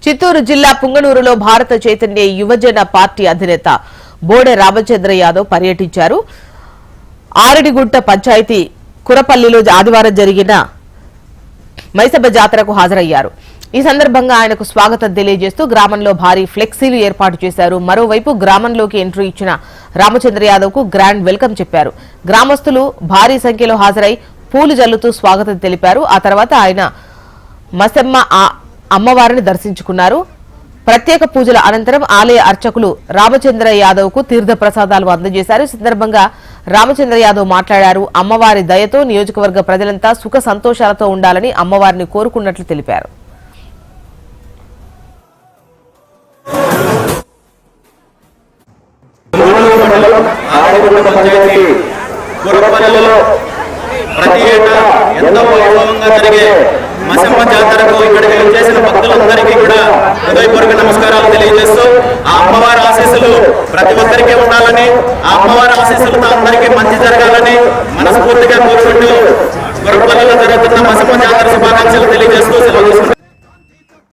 చిత్తూరు జిల్లా పుంగనూరులో భారత చైతన్య యువజన పార్టీ అధినేత బోడె రామచంద్ర యాదవ్ పర్యటించారు. ఆరడిగుంట పంచాయతీ కురపల్లిలో ఆదివారం జరిగిన మైసభ జాతరకు హాజరయ్యారు. ఈ సందర్భంగా ఆయనకు స్వాగతం తెలియజేస్తూ గ్రామంలో భారీ ఫ్లెక్సీలు ఏర్పాటు చేశారు. మరోవైపు గ్రామంలోకి ఎంట్రీ ఇచ్చిన రామచంద్ర యాదవ్ కు గ్రాండ్ వెల్కమ్ చెప్పారు. గ్రామస్తులు భారీ సంఖ్యలో హాజరై పూలు జల్లుతూ స్వాగతం తెలిపారు. ఆ తర్వాత ఆయన మసమ్మ అమ్మవారిని దర్శించుకున్నారు. ప్రత్యేక పూజల అనంతరం ఆలయ అర్చకులు రామచంద్ర యాదవ్ కు తీర్థ ప్రసాదాలు అందజేశారు. ఈ సందర్భంగా రామచంద్ర యాదవ్ మాట్లాడారు. అమ్మవారి దయతో నియోజకవర్గ ప్రజలంతా సుఖ సంతోషాలతో ఉండాలని అమ్మవారిని కోరుకున్నట్లు తెలిపారు. ప్రతి ఏటా ఎంతో వైభవంగా జరిగే మసమ్మ జాతరకు ఇక్కడికి వచ్చేసిన భక్తులందరికీ కూడా హృదయపూర్వక నమస్కారాలు తెలియజేస్తూ ఆ అమ్మవారి ఆశీస్సులు ప్రతి ఒక్కరికి ఉండాలని, ఆ అమ్మవారి ఆశీస్సులతో అందరికీ మంచి జరగాలని మనస్ఫూర్తిగా కోరుకుంటూ గురపల్లిలో జరుగుతున్న మసమ్మ జాతర శుభాకాంక్షలు తెలియజేస్తూ సెలవు తీసుకుంటున్నాను.